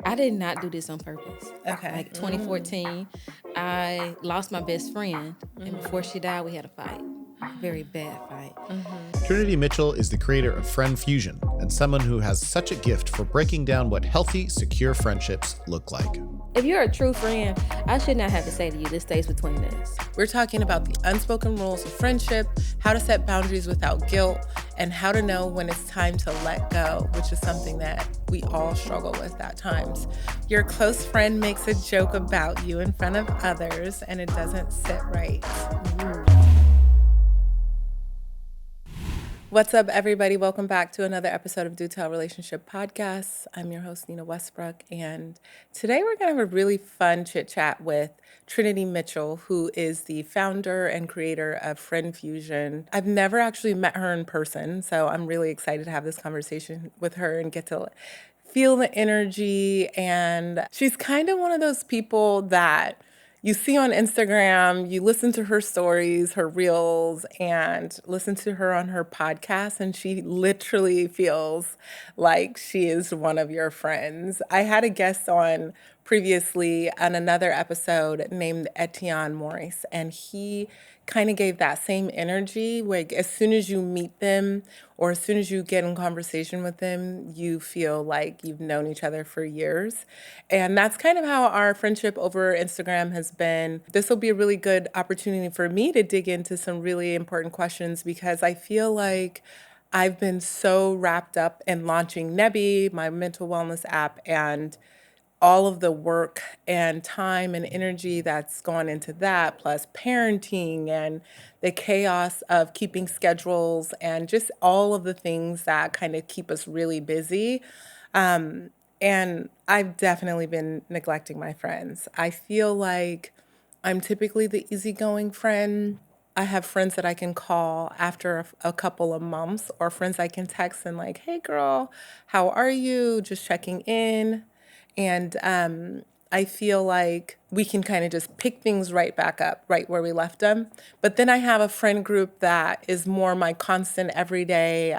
I did not do this on purpose. Okay. Like 2014, I lost my best friend, and before she died, we had a fight. Very bad fight. Trinity Mitchell is the creator of Friend Fusion and someone who has such a gift for breaking down what healthy, secure friendships look like. If you're a true friend, I should not have to say to you, this stays between us. We're talking about the unspoken rules of friendship, how to set boundaries without guilt, and how to know when it's time to let go, which is something that we all struggle with at times. Your close friend makes a joke about you in front of others, and it doesn't sit right. What's up, everybody? Welcome back to another episode of Do Tell Relationship Podcast. I'm your host, Nina Westbrook, and today we're going to have a really fun chit-chat with Trinity Mitchell, who is the founder and creator of Friend Fusion. I've never actually met her in person, so I'm really excited to have this conversation with her and get to feel the energy. And she's kind of one of those people that you see on Instagram, you listen to her stories, her reels, and listen to her on her podcast, and she literally feels like she is one of your friends. I had a guest on previously on another episode named Etienne Maurice, and he kind of gave that same energy where as soon as you meet them or as soon as you get in conversation with them, you feel like you've known each other for years. And that's kind of how our friendship over Instagram has been. This will be a really good opportunity for me to dig into some really important questions because I feel like I've been so wrapped up in launching Nebi, my mental wellness app, and all of the work and time and energy that's gone into that, plus parenting and the chaos of keeping schedules and just all of the things that kind of keep us really busy. And I've definitely been neglecting my friends. I feel like I'm typically the easygoing friend. I have friends that I can call after a couple of months, or friends I can text and like, hey girl, how are you? Just checking in. And I feel like we can kind of just pick things right back up, right where we left them. But then I have a friend group that is more my constant everyday.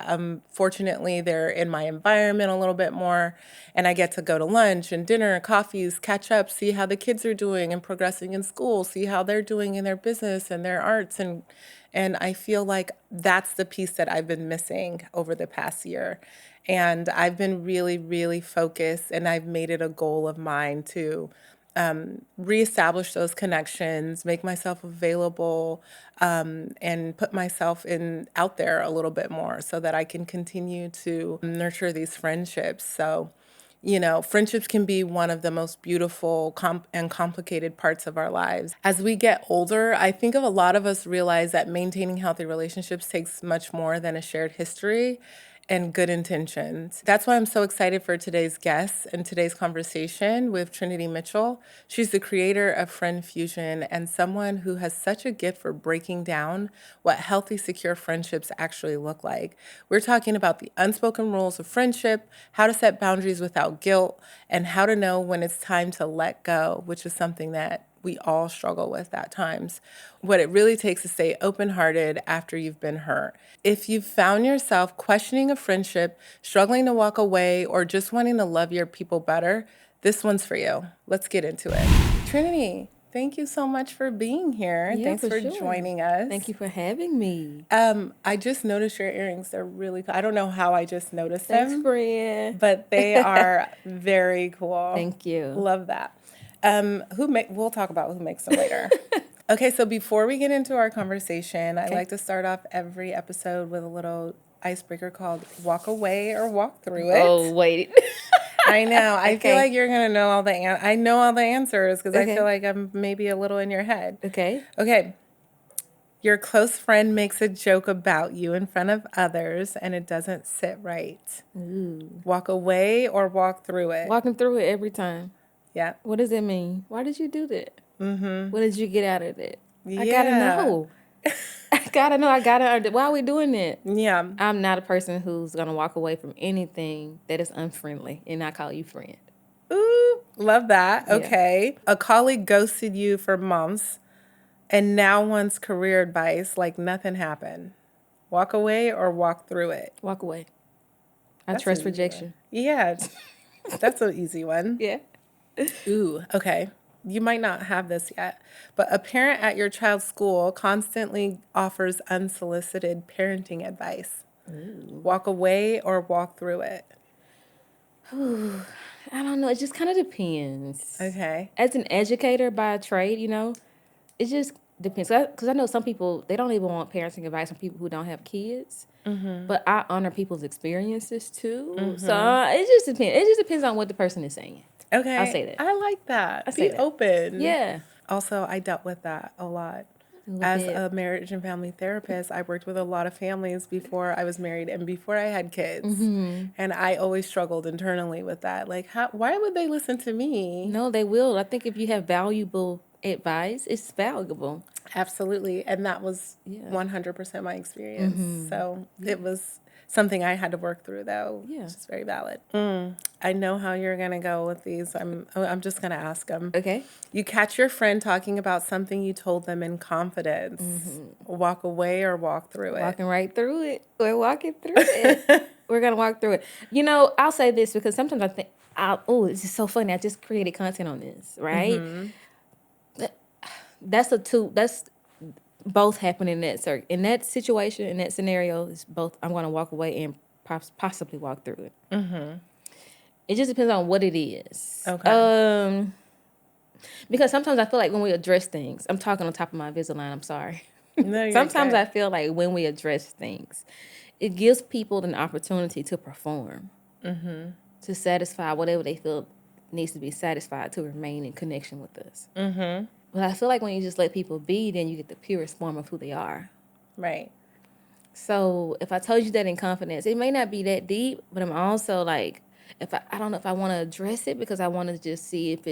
Fortunately, they're in my environment a little bit more. And I get to go to lunch and dinner and coffees, catch up, see how the kids are doing and progressing in school, see how they're doing in their business and their arts. And I feel like that's the piece that I've been missing over the past year. And I've been really, really focused, and I've made it a goal of mine to reestablish those connections, make myself available, and put myself out there a little bit more so that I can continue to nurture these friendships. So, friendships can be one of the most beautiful and complicated parts of our lives. As we get older, I think a lot of us realize that maintaining healthy relationships takes much more than a shared history and good intentions. That's why I'm so excited for today's guest and today's conversation with Trinity Mitchell. She's the creator of Friend Fusion and someone who has such a gift for breaking down what healthy, secure friendships actually look like. We're talking about the unspoken rules of friendship, how to set boundaries without guilt, and how to know when it's time to let go, which is something that we all struggle with at times. What it really takes to stay open-hearted after you've been hurt. If you've found yourself questioning a friendship, struggling to walk away, or just wanting to love your people better, this one's for you. Let's get into it. Trinity, thank you so much for being here. Yeah, Thanks for joining us. Thank you for having me. I just noticed your earrings. They're really cool. I don't know how I just noticed them. Thanks, friend. But they are very cool. Thank you. Love that. We'll talk about who makes them later. Okay, so before we get into our conversation, I like to start off every episode with a little icebreaker called Walk Away or Walk Through It. Oh, wait. I know. I feel like you're going to know all the I know all the answers because I feel like I'm maybe a little in your head. Okay. Your close friend makes a joke about you in front of others and it doesn't sit right. Ooh. Walk away or walk through it? Walking through it every time. Yeah. What does it mean? Why did you do that? Mm-hmm. What did you get out of it? Yeah. I gotta know. I gotta. Why are we doing that? Yeah. I'm not a person who's gonna walk away from anything that is unfriendly, and I call you friend. Ooh, love that. Yeah. Okay. A colleague ghosted you for months and now wants career advice like nothing happened. Walk away or walk through it? Walk away. I That's trust easy. rejection. Yeah. That's an easy one. Yeah. Ooh, okay. You might not have this yet, but a parent at your child's school constantly offers unsolicited parenting advice. Ooh. Walk away or walk through it. Ooh, I don't know. It just kind of depends. Okay. As an educator by trade, it just depends. Because I know some people, they don't even want parenting advice from people who don't have kids. But I honor people's experiences too. So it just depends. It just depends on what the person is saying. Okay. I'll say that. I like that. I say Be that. open. Yeah. Also, I dealt with that a lot. little As bit. a marriage and family therapist, I worked with a lot of families before I was married and before I had kids. Mm-hmm. And I always struggled internally with that. Like, why would they listen to me? No, they will. I think if you have valuable advice, it's valuable. Absolutely. And that was Yeah. 100% my experience. So it was something I had to work through, though, Yeah. which is very valid. I know how you're going to go with these. I'm just going to ask them. Okay. You catch your friend talking about something you told them in confidence. Walk away or walk through it. Walking right through it. We're walking through it. We're going to walk through it. I'll say this because sometimes I think, this is so funny. I just created content on this, right? That's both happening in that situation, in that scenario. It's both. I'm going to walk away and possibly walk through it. It just depends on what it is. Okay. Because sometimes I feel like when we address things, I'm talking on top of my Invisalign. I'm sorry. No, you're Sometimes good. I feel like when we address things, it gives people an opportunity to perform, to satisfy whatever they feel needs to be satisfied to remain in connection with us. But I feel like when you just let people be, then you get the purest form of who they are. Right. So if I told you that in confidence, it may not be that deep, but I'm also like, I don't know if I want to address it because I want to just see if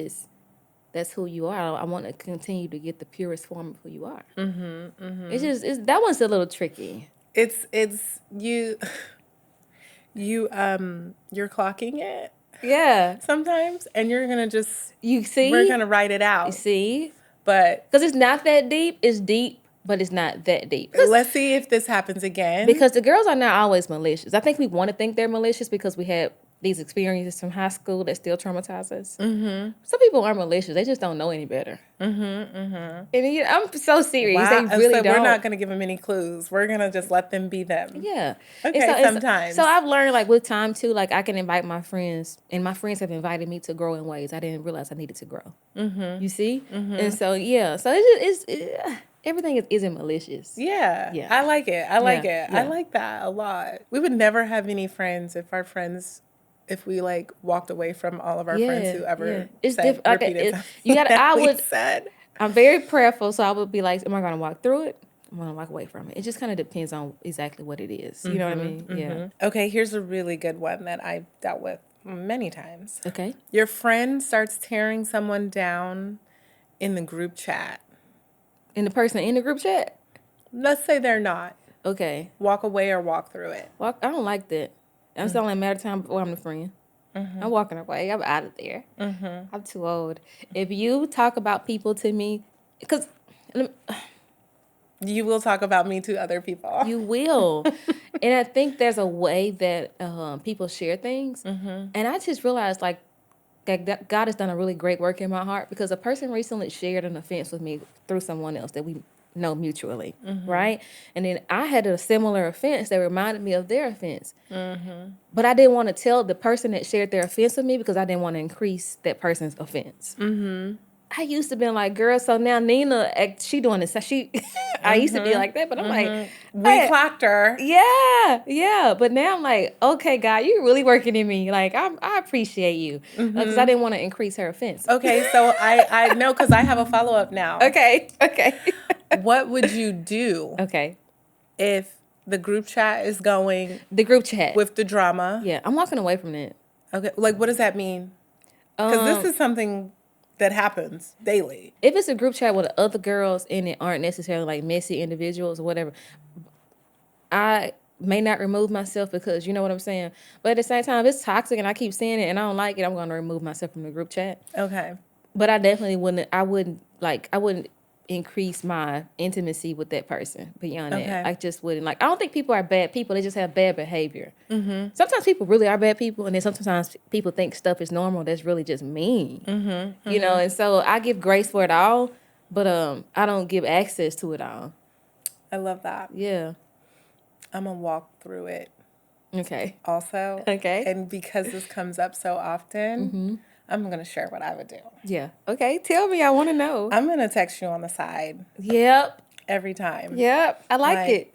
that's who you are. I want to continue to get the purest form of who you are. It's that one's a little tricky. It's you you're clocking it Yeah. sometimes, and you're gonna just You see? we're gonna write it You out. see? But Because it's not that deep. It's deep, but it's not that deep. let's see if this happens again. Because the girls are not always malicious. I think we want to think they're malicious because we had these experiences from high school that still traumatize us. Some people are malicious. They just don't know any better. And I'm so serious. Wow. They really so don't. we're not gonna give them any clues. We're gonna just let them be them. Yeah. Okay, And sometimes. So I've learned like with time too, like I can invite my friends and my friends have invited me to grow in ways I didn't realize I needed to grow. You see? And so, yeah. So everything isn't malicious. Yeah. Yeah. I like it. I like it. I Yeah. like that a lot. We would never have any friends if we like walked away from all of our friends who ever said repeated said. I'm very prayerful, so I would be like, am I going to walk through it? I'm going to walk away from it. It just kind of depends on exactly what it is. You know what I mean? Yeah. Okay, here's a really good one that I've dealt with many times. Okay. Your friend starts tearing someone down in the group chat. And the person in the group chat? Let's say they're not. Okay. Walk away or walk through it. I don't like that. It's only a matter of time before I'm the friend. I'm walking away. I'm out of there. I'm too old. If you talk about people to me, because You will talk about me to other people. you will. And I think there's a way that people share things. And I just realized like that God has done a really great work in my heart because a person recently shared an offense with me through someone else that we know mutually, right? And then I had a similar offense that reminded me of their offense. But I didn't want to tell the person that shared their offense with me because I didn't want to increase that person's offense. I used to be like, girl, so now Nina, she doing this. I used to be like that, but I'm like, We clocked her. yeah. But now I'm like, okay, God, you're really working in me. Like, I appreciate you because I didn't want to increase her offense. Okay, so I know because I have a follow-up now. Okay. What would you do Okay. if the group chat is going The group chat. with the drama? Yeah, I'm walking away from that. Okay, like what does that mean? Because this is something that happens daily. If it's a group chat with other girls in it aren't necessarily like messy individuals or whatever, I may not remove myself because you know what I'm saying. But at the same time, if it's toxic and I keep saying it and I don't like it, I'm going to remove myself from the group chat. Okay. But I definitely wouldn't increase my intimacy with that person beyond Okay. that. I just wouldn't. Like, I don't think people are bad people. They just have bad behavior. Mm-hmm. Sometimes people really are bad people, and then sometimes people think stuff is normal that's really just mean. Mm-hmm. You know, and so I give grace for it all, but I don't give access to it all. I love that. Yeah. I'm going to walk through it Okay. also. Okay. And because this comes up so often, I'm going to share what I would do. Yeah. Okay. Tell me. I want to know. I'm going to text you on the side Yep. every time. Yep. I like it.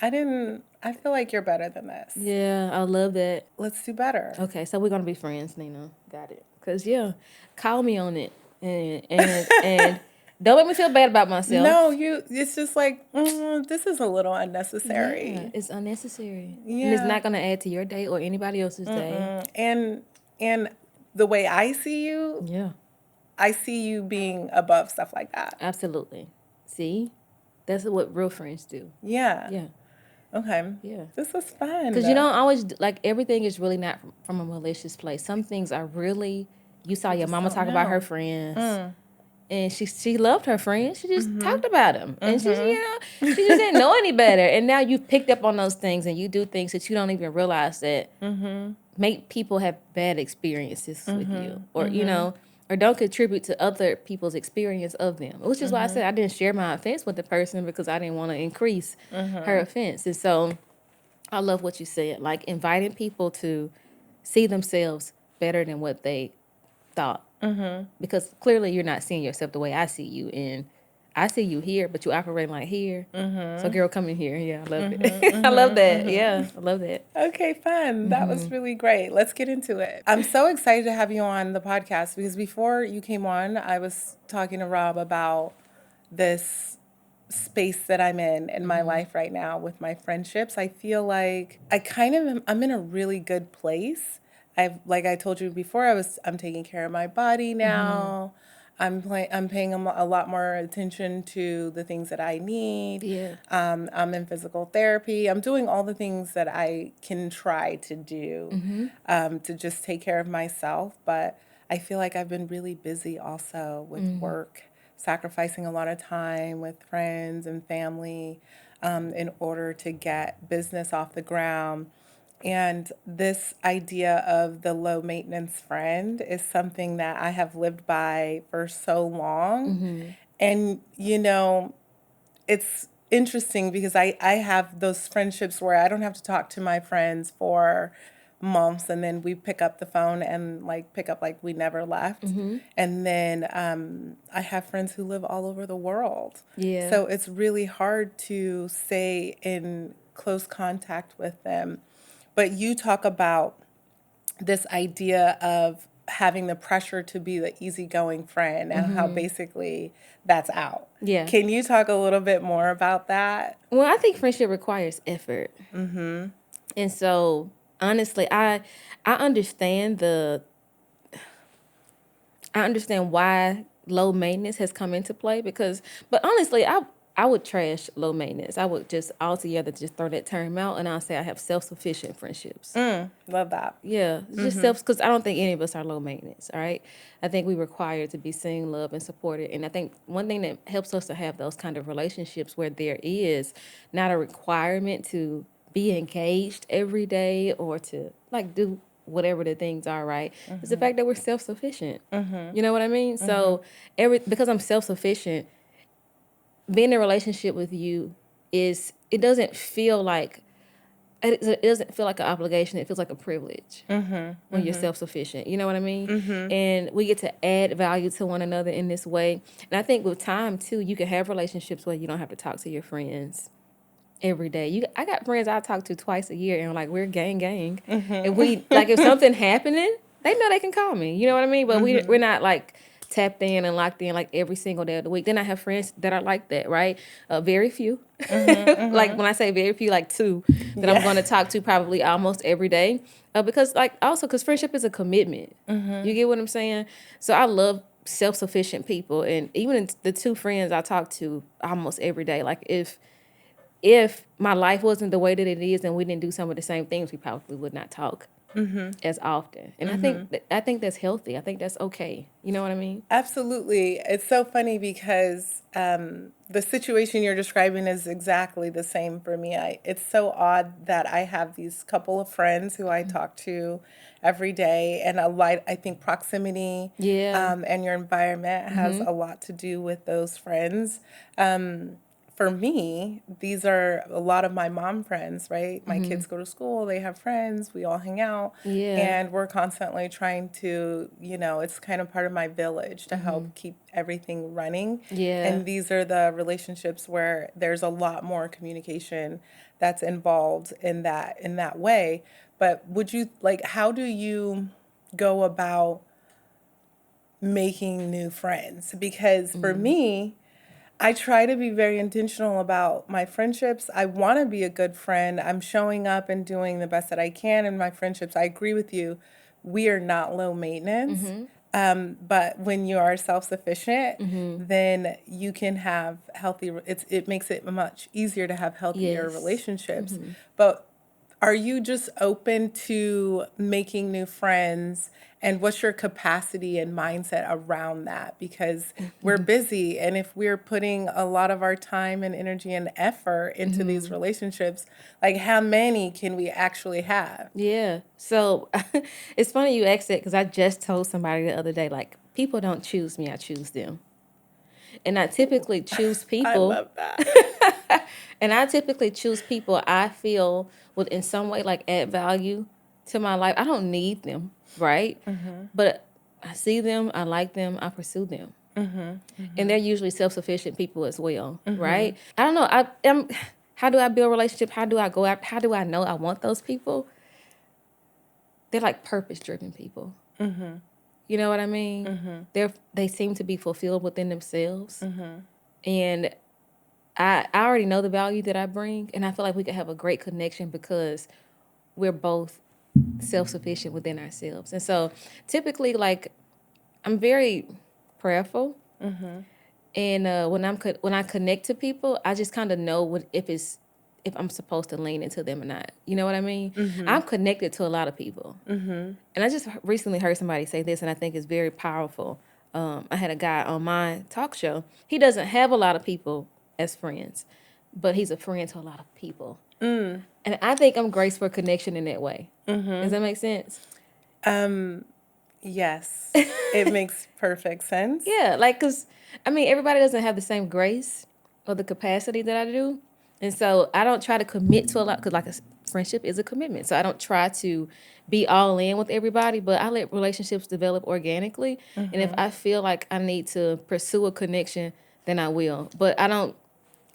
I feel like you're better than this. Yeah. I love that. Let's do better. Okay. So we're going to be friends, Nina. Got it. Because, yeah, call me on it. And don't make me feel bad about myself. No, it's just like, this is a little unnecessary. Yeah, it's unnecessary. Yeah. And it's not going to add to your day or anybody else's day. And the way I see you, Yeah. I see you being above stuff like that. Absolutely. See? That's what real friends do. Yeah. Yeah. Okay. Yeah. This was fun. Because you don't always, like, everything is really not from a malicious place. Some things are really, you saw your mama talk about her friends. And she loved her friends. She just talked about them. And she just didn't know any better. And now you've picked up on those things and you do things that you don't even realize that make people have bad experiences with you. Or, you know, or don't contribute to other people's experience of them. Which is why I said I didn't share my offense with the person because I didn't want to increase her offense. And so I love what you said. Like inviting people to see themselves better than what they thought. Because clearly you're not seeing yourself the way I see you. And I see you here, but you operate like here. So girl, come in here. Yeah, I love it. I love that. Yeah, I love that. Okay, fun. That was really great. Let's get into it. I'm so excited to have you on the podcast because before you came on, I was talking to Rob about this space that I'm in my life right now with my friendships. I feel like I'm in a really good place. Like I told you before, I'm taking care of my body now. I'm paying a lot more attention to the things that I need. Yeah. I'm in physical therapy. I'm doing all the things that I can try to do to just take care of myself. But I feel like I've been really busy also with work, sacrificing a lot of time with friends and family in order to get business off the ground. And this idea of the low maintenance friend is something that I have lived by for so long. And, you know, it's interesting because I have those friendships where I don't have to talk to my friends for months and then we pick up the phone and pick up like we never left. And then I have friends who live all over the world. Yeah. So it's really hard to stay in close contact with them. But you talk about this idea of having the pressure to be the easygoing friend and how basically that's out. Yeah. Can you talk a little bit more about that? Well, I think friendship requires effort. And so, honestly, I understand why low maintenance has come into play but honestly, I would trash low maintenance. I would just altogether just throw that term out and I'll say I have self-sufficient friendships. Love that. Yeah, just because I don't think any of us are low maintenance, all right? I think we require to be seen, loved, and supported. And I think one thing that helps us to have those kind of relationships where there is not a requirement to be engaged every day or to do whatever the things are, right? It's the fact that we're self-sufficient. You know what I mean? So because I'm self-sufficient, being in a relationship with you it doesn't feel like an obligation. It feels like a privilege when you're self-sufficient. You know what I mean? And we get to add value to one another in this way. And I think with time too, you can have relationships where you don't have to talk to your friends every day. I got friends I talk to twice a year, and we're gang. And we if something happening, they know they can call me. You know what I mean? But we're not tapped in and locked in every single day of the week. Then I have friends that are like that, right? Very few. When I say very few, two that I'm going to talk to probably almost every day. Because friendship is a commitment. You get what I'm saying? So I love self-sufficient people. And even the two friends I talk to almost every day, if my life wasn't the way that it is and we didn't do some of the same things, we probably would not talk as often. And I think that's healthy. I think that's okay. You know what I mean? Absolutely. It's so funny because the situation you're describing is exactly the same for me. It's so odd that I have these couple of friends who I talk to every day, and I think proximity Yeah. and your environment has a lot to do with those friends. For me, these are a lot of my mom friends, right? My kids go to school, they have friends, we all hang out, Yeah. and we're constantly trying to, it's kind of part of my village to help keep everything running. Yeah. And these are the relationships where there's a lot more communication that's involved in that way. But how do you go about making new friends? Because for me, I try to be very intentional about my friendships. I want to be a good friend. I'm showing up and doing the best that I can in my friendships. I agree with you. We are not low maintenance. But when you are self-sufficient, then you can have it makes it much easier to have healthier Yes. relationships. But are you just open to making new friends? And what's your capacity and mindset around that? Because we're busy, and if we're putting a lot of our time and energy and effort into these relationships, like how many can we actually have? Yeah. So it's funny you asked it because I just told somebody the other day, like, people don't choose me, I choose them. And I typically choose I people. love that. And I typically choose people I feel would in some way like add value to my life. I don't need them, right? But I see them, I like them, I pursue them. And they're usually self-sufficient people as well, right? I don't know. How do I build a relationship? How do I go out? How do I know I want those people? They're like purpose-driven people. You know what I mean? They seem to be fulfilled within themselves. And I already know the value that I bring, and I feel like we could have a great connection because we're both self-sufficient within ourselves. And so typically, like, I'm very prayerful. And when I connect to people, I just kind of know if I'm supposed to lean into them or not. You know what I mean? I'm connected to a lot of people. And I just recently heard somebody say this, and I think it's very powerful. I had a guy on my talk show. He doesn't have a lot of people as friends, but he's a friend to a lot of people. And I think I'm graced for connection in that way. Does that make sense? Yes, it makes perfect sense. Yeah, like, because, I mean, everybody doesn't have the same grace or the capacity that I do. And so I don't try to commit to a lot, because, like, a friendship is a commitment. So I don't try to be all in with everybody, but I let relationships develop organically. And if I feel like I need to pursue a connection, then I will. But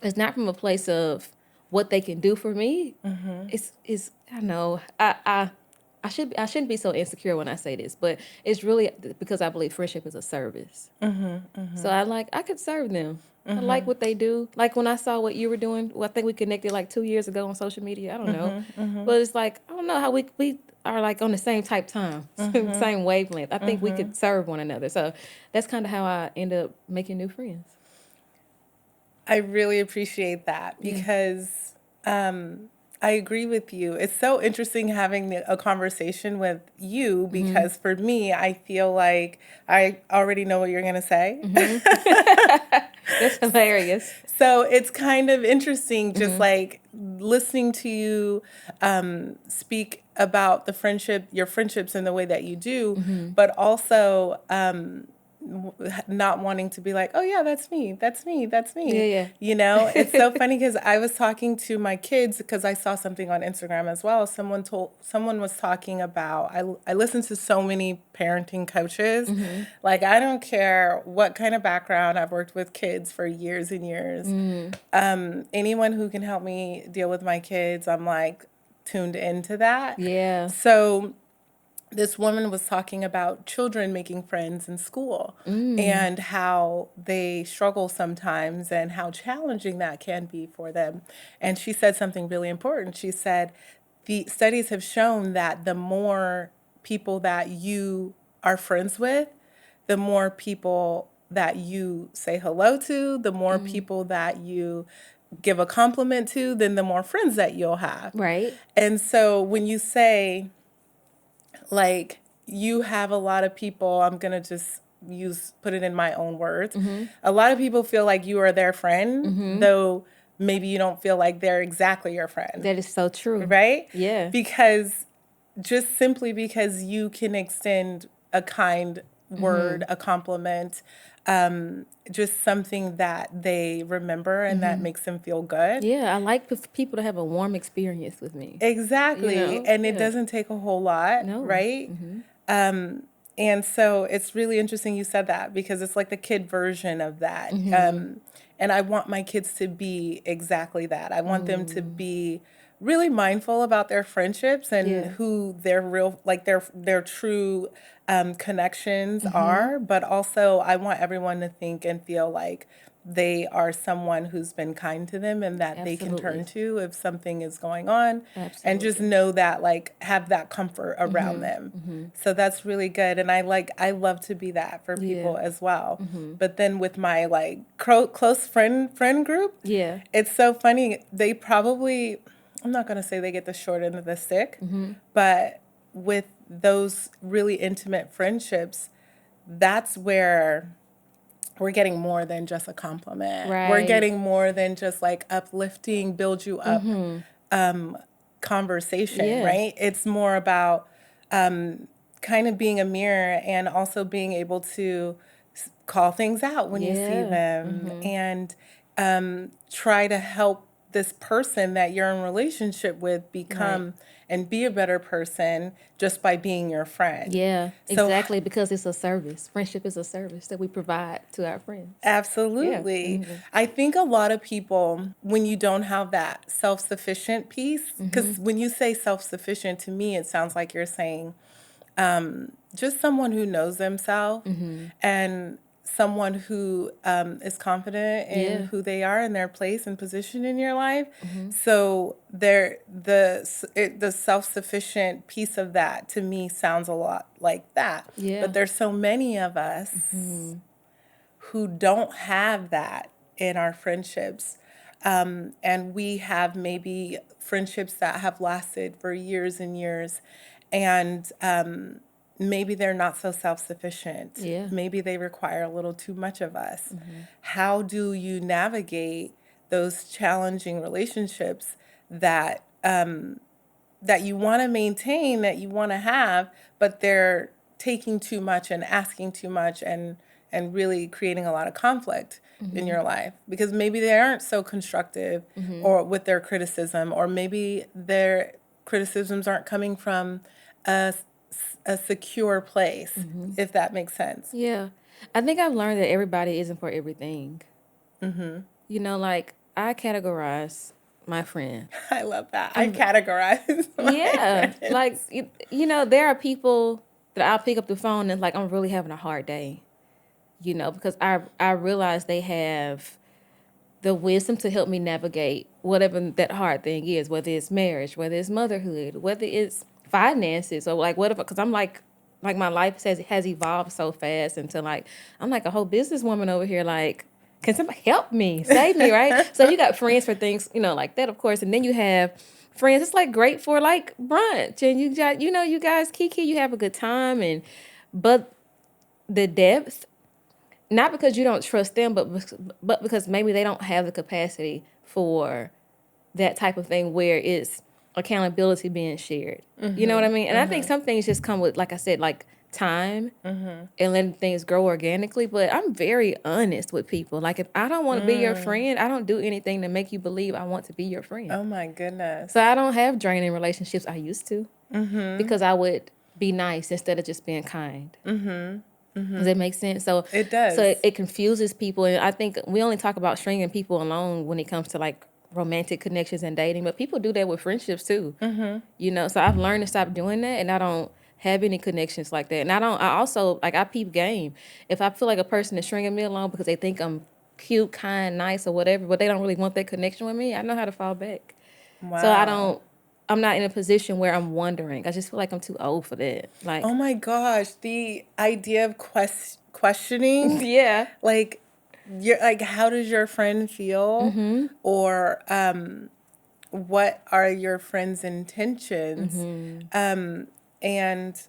it's not from a place of what they can do for me. It's I know, I shouldn't be so insecure when I say this, but it's really because I believe friendship is a service. So I could serve them. I like what they do. Like when I saw what you were doing, well, I think we connected like 2 years ago on social media. I don't know, but it's like I don't know how we are like on the same type time, same wavelength. I think we could serve one another. So that's kind of how I end up making new friends. I really appreciate that because I agree with you. It's so interesting having a conversation with you because for me, I feel like I already know what you're going to say. That's hilarious. So it's kind of interesting just like listening to you speak about your friendships in the way that you do, but also not wanting to be like, oh yeah, that's me. Yeah. It's so funny because I was talking to my kids because I saw something on Instagram as well. Someone was talking about, I listen to so many parenting coaches. Like, I don't care what kind of background. I've worked with kids for years and years. Anyone who can help me deal with my kids, I'm like tuned into that. Yeah. So this woman was talking about children making friends in school and how they struggle sometimes and how challenging that can be for them. And she said something really important. She said, the studies have shown that the more people that you are friends with, the more people that you say hello to, the more people that you give a compliment to, then the more friends that you'll have. Right. And so when you say, like you have a lot of people, I'm going to just put it in my own words. A lot of people feel like you are their friend, though maybe you don't feel like they're exactly your friend. That is so true. Right? Yeah. Because just simply because you can extend a kind word, a compliment, just something that they remember and that makes them feel good. Yeah, I like people to have a warm experience with me. Exactly. You know? And it Yeah. doesn't take a whole lot, No. right? And so it's really interesting you said that, because it's like the kid version of that. And I want my kids to be exactly that. I want them to be really mindful about their friendships and Yeah. who their real, like their true connections are. But also I want everyone to think and feel like they are someone who's been kind to them and that they can turn to if something is going on. And just know that, like, have that comfort around them. So that's really good. And I love to be that for people as well. But then with my like close friend group, it's so funny. They probably, I'm not going to say they get the short end of the stick, but with those really intimate friendships, that's where we're getting more than just a compliment. Right. We're getting more than just like uplifting, build you up conversation, right? It's more about kind of being a mirror and also being able to call things out when you see them and try to help this person that you're in relationship with become and be a better person just by being your friend. Yeah, So- exactly, because it's a service. Friendship is a service that we provide to our friends. Absolutely. I think a lot of people, when you don't have that self-sufficient piece, because when you say self-sufficient, to me, it sounds like you're saying just someone who knows themselves and someone who is confident in who they are and their place and position in your life. So the self-sufficient piece of that to me sounds a lot like that. But there's so many of us who don't have that in our friendships. And we have maybe friendships that have lasted for years and years. And maybe they're not so self-sufficient. Yeah. Maybe they require a little too much of us. How do you navigate those challenging relationships that that you want to maintain, that you want to have, but they're taking too much and asking too much and really creating a lot of conflict in your life, because maybe they aren't so constructive or with their criticism, or maybe their criticisms aren't coming from a secure place, if that makes sense. Yeah, I think I've learned that everybody isn't for everything. You know, like I categorize my friend. I love that. I categorize. Like you know, there are people that I'll pick up the phone and like I'm really having a hard day. You know, because I realize they have the wisdom to help me navigate whatever that hard thing is, whether it's marriage, whether it's motherhood, whether it's finances, or like whatever. Because I'm like my life has evolved so fast into like I'm like a whole businesswoman over here. Like, can somebody help me, save me, right? So you got friends for things, you know, like that, of course, and then you have friends. It's like great for like brunch, and you got, you know, you guys kiki, you have a good time, but the depth. Not because you don't trust them, but because maybe they don't have the capacity for that type of thing where it's accountability being shared. You know what I mean? And I think some things just come with, like I said, like time and letting things grow organically. But I'm very honest with people. Like if I don't want to be your friend, I don't do anything to make you believe I want to be your friend. Oh my goodness. So I don't have draining relationships. I used to because I would be nice instead of just being kind. Does that make sense? So It does. So it confuses people, and I think we only talk about stringing people along when it comes to like romantic connections and dating, but people do that with friendships too. You know, so I've learned to stop doing that, and I don't have any connections like that. And I also like I peep game. If I feel like a person is stringing me along because they think I'm cute, kind, nice, or whatever, but they don't really want that connection with me, I know how to fall back. Wow. So I'm not in a position where I'm wondering. I just feel like I'm too old for that. Like, oh my gosh, the idea of questioning. yeah. Like, you're like, how does your friend feel? Or what are your friend's intentions? And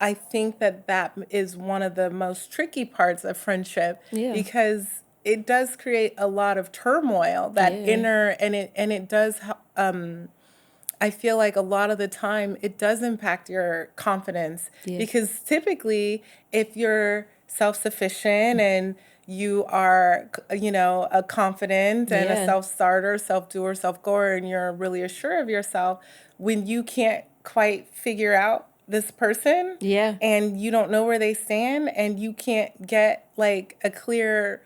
I think that is one of the most tricky parts of friendship Yeah. because it does create a lot of turmoil, that Yeah. inner, and it does, I feel like a lot of the time it does impact your confidence Yeah. because typically if you're self-sufficient and you are, a confident and a Yeah. self-starter, self-doer, self-goer, and you're really assured of yourself, when you can't quite figure out this person Yeah. and you don't know where they stand and you can't get like a clear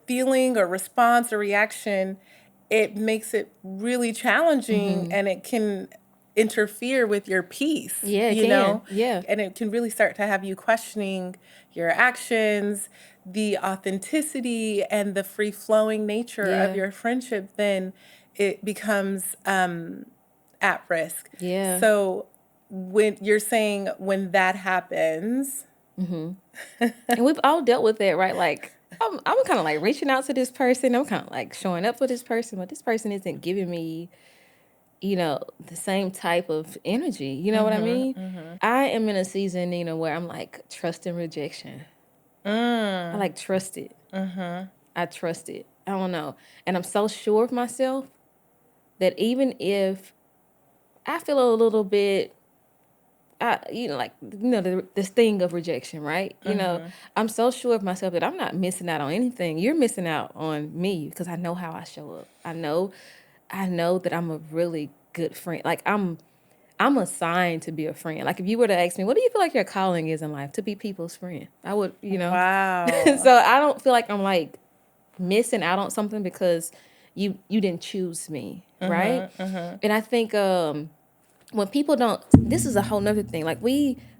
feeling or response or reaction, it makes it really challenging and it can interfere with your peace, Yeah, it can. Yeah. and it can really start to have you questioning your actions, the authenticity and the free flowing nature of Yeah. your friendship. Then it becomes at risk. Yeah. So when you're saying when that happens, And we've all dealt with that, right? Like, I'm kind of like reaching out to this person. I'm kind of like showing up for this person, but this person isn't giving me, the same type of energy. You know what I mean? I am in a season, where I'm like trusting rejection. I like trust it. I trust it. I don't know. And I'm so sure of myself that even if I feel a little bit, this thing of rejection, right? I'm so sure of myself that I'm not missing out on anything. You're missing out on me because I know how I show up. I know that I'm a really good friend. Like I'm assigned to be a friend. Like if you were to ask me, what do you feel like your calling is in life? To be people's friend. I would, wow. So I don't feel like I'm like missing out on something because you didn't choose me, right? And I think when people don't, this is a whole nother thing. Like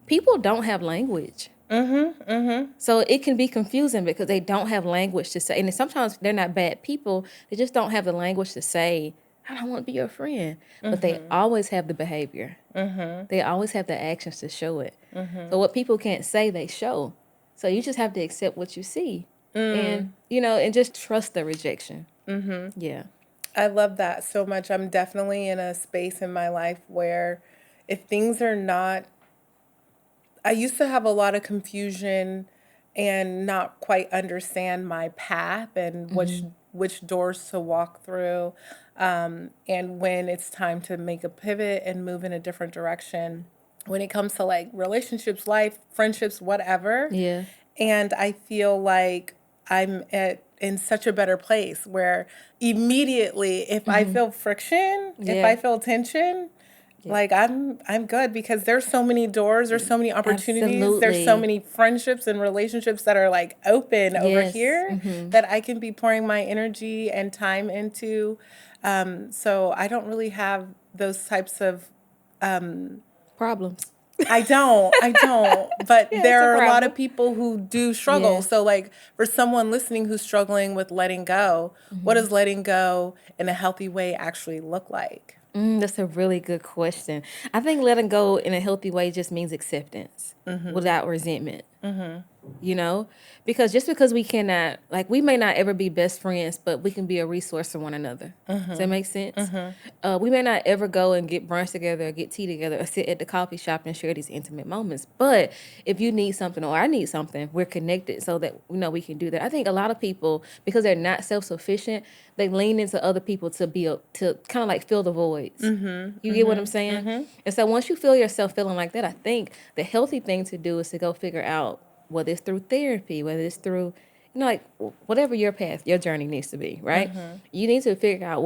people don't have language. So it can be confusing because they don't have language to say. And sometimes they're not bad people. They just don't have the language to say, I don't want to be your friend. But they always have the behavior. They always have the actions to show it. So what people can't say, they show. So you just have to accept what you see. And, and just trust the rejection. Yeah. I love that so much. I'm definitely in a space in my life where if things are not, I used to have a lot of confusion and not quite understand my path and which doors to walk through. And when it's time to make a pivot and move in a different direction, when it comes to like relationships, life, friendships, whatever. Yeah. And I feel like I'm in such a better place where immediately if I feel friction, if I feel tension, like I'm good because there's so many doors, there's so many opportunities, there's so Absolutely. many friendships and relationships that are like open over Yes. here that I can be pouring my energy and time into. So I don't really have those types of Problems. I don't. But Yeah, it's there a are a lot problem. of people who do struggle. Yeah. So, like, for someone listening who's struggling with letting go, what does letting go in a healthy way actually look like? That's a really good question. I think letting go in a healthy way just means acceptance without resentment. Because just because we cannot, like, we may not ever be best friends, but we can be a resource for one another. Does that make sense? We may not ever go and get brunch together or get tea together or sit at the coffee shop and share these intimate moments. But if you need something or I need something, we're connected so that we can do that. I think a lot of people, because they're not self-sufficient, they lean into other people to kind of like fill the voids. You get what I'm saying? And so once you feel yourself feeling like that, I think the healthy thing to do is to go figure out whether it's through therapy, whether it's through, like whatever your path, your journey needs to be, right? You need to figure out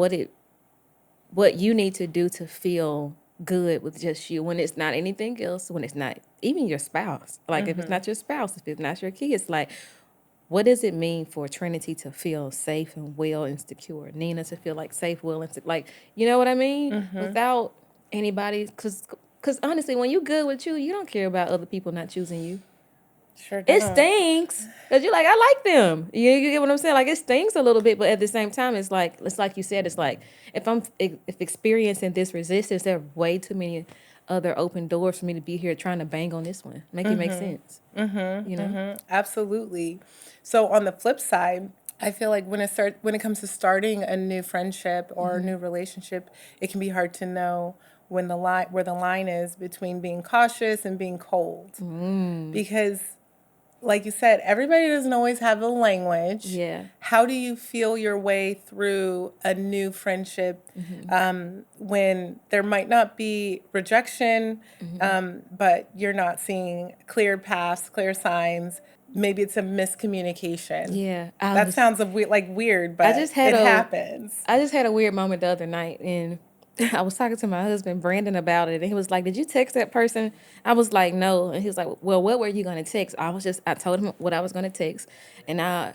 what you need to do to feel good with just you when it's not anything else, when it's not even your spouse. Like if it's not your spouse, if it's not your kids, like what does it mean for Trinity to feel safe and well and secure? Nina to feel like safe, well, and like, you know what I mean? Without anybody, because honestly, when you're good with you don't care about other people not choosing you. Sure don't. It stinks because you're like, I like them. You get what I'm saying? Like it stings a little bit, but at the same time, it's like you said, it's like if experiencing this resistance, there are way too many other open doors for me to be here trying to bang on this one. Make it make sense. Absolutely. So on the flip side, I feel like when it comes to starting a new friendship or a new relationship, it can be hard to know when where the line is between being cautious and being cold. Because like you said, everybody doesn't always have the language. Yeah. How do you feel your way through a new friendship when there might not be rejection, but you're not seeing clear paths, clear signs? Maybe it's a miscommunication. Yeah. That sounds weird, but it happens. I just had a weird moment the other night, and I was talking to my husband, Brandon, about it, and he was like, "Did you text that person?" I was like, "No," and he was like, "Well, what were you going to text?" I told him what I was going to text, and I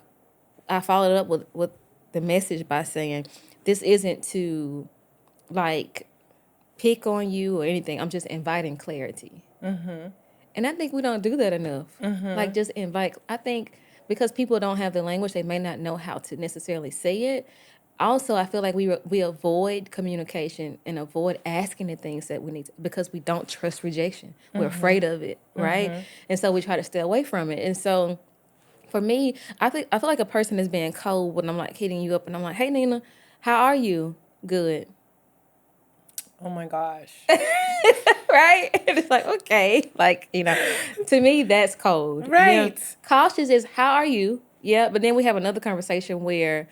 followed up with the message by saying, "This isn't to like pick on you or anything. I'm just inviting clarity." And I think we don't do that enough. Like, just invite. I think because people don't have the language, they may not know how to necessarily say it. Also, I feel like we avoid communication and avoid asking the things that we need to, because we don't trust rejection. We're afraid of it, right? And so we try to stay away from it. And so for me, I feel like a person is being cold when I'm like hitting you up and I'm like, "Hey Nina, how are you?" "Good." Oh my gosh. Right? And it's like, okay. Like, to me, that's cold. Right. Cautious is, "How are you?" Yeah, but then we have another conversation where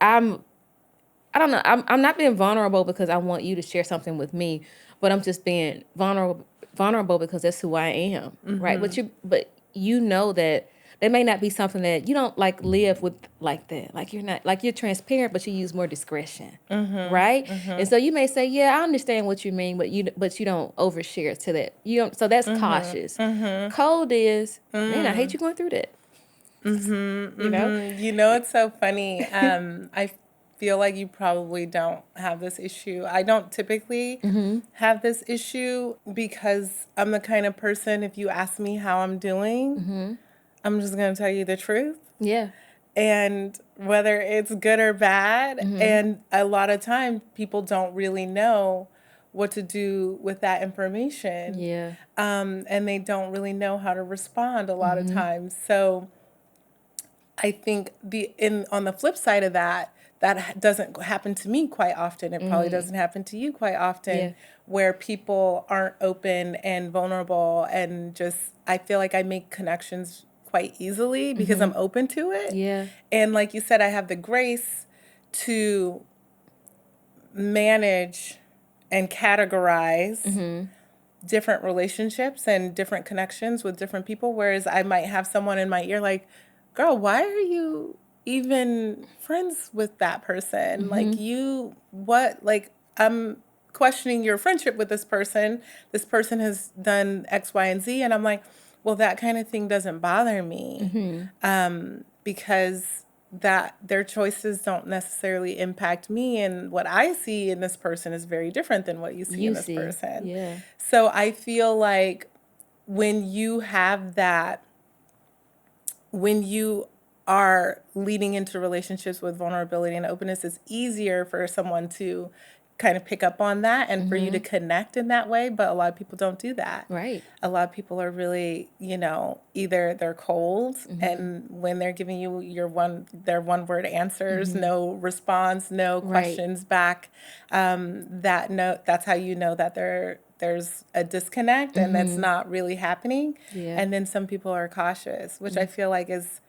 I don't know, I'm not being vulnerable because I want you to share something with me, but I'm just being vulnerable because that's who I am, right? But you know that there may not be something that you don't like live with like that. Like you're transparent, but you use more discretion, right? And so you may say, "Yeah, I understand what you mean," but you don't overshare to that. You don't. So that's cautious. Cold is, "Man, I hate you going through that." You know? You know, it's so funny. I feel like you probably don't have this issue. I don't typically have this issue because I'm the kind of person, if you ask me how I'm doing, I'm just going to tell you the truth. Yeah. And whether it's good or bad. And a lot of times people don't really know what to do with that information. Yeah. And they don't really know how to respond a lot of times. So I think on the flip side of that doesn't happen to me quite often. It probably doesn't happen to you quite often, where people aren't open and vulnerable, and just, I feel like I make connections quite easily because I'm open to it. Yeah. And like you said, I have the grace to manage and categorize different relationships and different connections with different people, whereas I might have someone in my ear like, "Girl, why are you even friends with that person? I'm questioning your friendship with this person. This person has done X, Y, and Z." And I'm like, well, that kind of thing doesn't bother me because that their choices don't necessarily impact me. And what I see in this person is very different than what you see in this person. Yeah. So I feel like when you have that, when you are leading into relationships with vulnerability and openness, it's easier for someone to kind of pick up on that and for you to connect in that way. But a lot of people don't do that. Right. A lot of people are really, either they're cold and when they're giving you their one word answers, no response, no questions back, that's how you know that there's a disconnect and that's not really happening. Yeah. And then some people are cautious, which I feel like is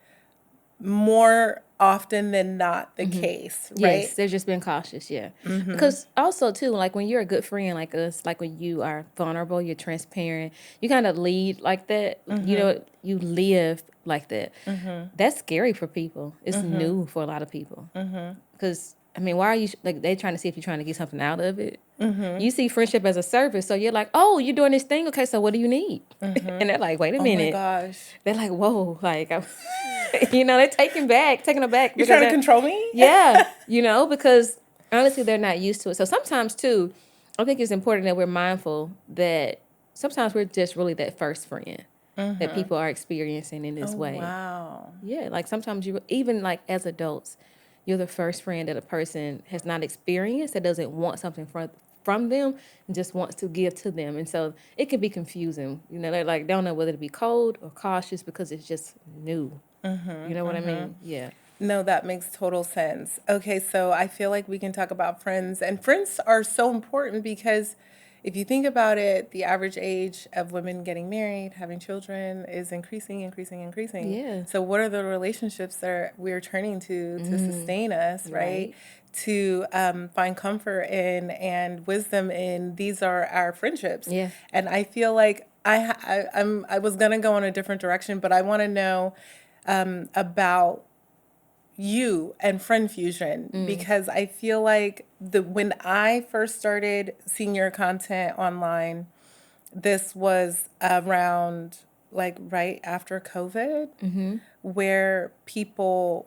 more often than not the case, right? Yes, they're just being cautious, yeah. Because also, too, like when you're a good friend like us, like when you are vulnerable, you're transparent, you kind of lead like that, you live like that. That's scary for people. It's new for a lot of people. Because, why are you, they're trying to see if you're trying to get something out of it. You see friendship as a service, so you're like, "Oh, you're doing this thing? Okay, so what do you need?" And they're like, "Wait a minute." Oh my gosh. They're like, "Whoa," like, they're taken aback. You're trying to control me? Yeah, because honestly, they're not used to it. So sometimes, too, I think it's important that we're mindful that sometimes we're just really that first friend that people are experiencing in this way. Wow. Yeah, like sometimes even like as adults, you're the first friend that a person has not experienced, that doesn't want something from them and just wants to give to them. And so it can be confusing. They're like, don't know whether to be cold or cautious because it's just new. You know what I mean? Yeah. No, that makes total sense. Okay, so I feel like we can talk about friends. And friends are so important because if you think about it, the average age of women getting married, having children is increasing. Yeah. So what are the relationships that we're turning to sustain us, right? Right. To find comfort in and wisdom in. These are our friendships. Yeah. And I feel like I was gonna go in a different direction, but I want to know about you and Friend Fusion, because I feel like when I first started seeing your content online, this was around like right after COVID, where people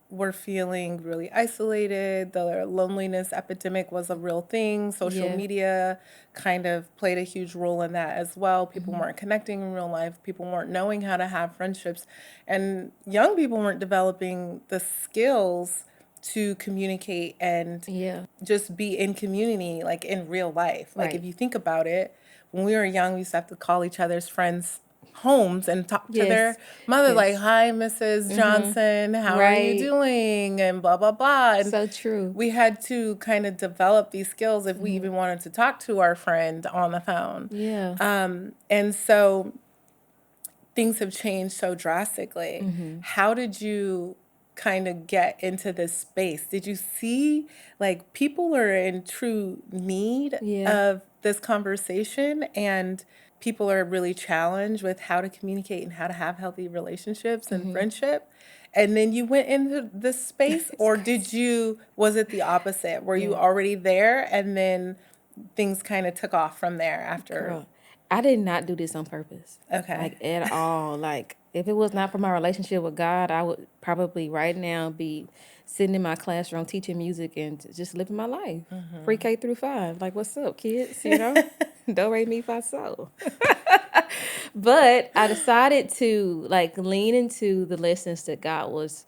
were feeling really isolated. The loneliness epidemic was a real thing. Social Yeah. media kind of played a huge role in that as well. People weren't connecting in real life. People weren't knowing how to have friendships. And young people weren't developing the skills to communicate and Yeah. just be in community, like in real life. Like Right. if you think about it, when we were young, we used to have to call each other's friends homes and talk to their Yes. mother, like, Yes. "Hi, Mrs. Johnson, how are you Right. doing?" And blah, blah, blah. And So true. we had to kind of develop these skills if we even wanted to talk to our friend on the phone. Yeah. And so things have changed so drastically. How did you kind of get into this space? Did you see like people are in true need Yeah. of this conversation, and people are really challenged with how to communicate and how to have healthy relationships and friendship? And then you went into this space, or was it the opposite? Were you Yeah. already there and then things kind of took off from there after? Girl, I did not do this on purpose. Okay. Like at all. Like if it was not for my relationship with God, I would probably right now be sitting in my classroom teaching music and just living my life. Pre-K through 5. Like, what's up, kids? You know? Do, re, mi, fa, sol. But I decided to like lean into the lessons that God was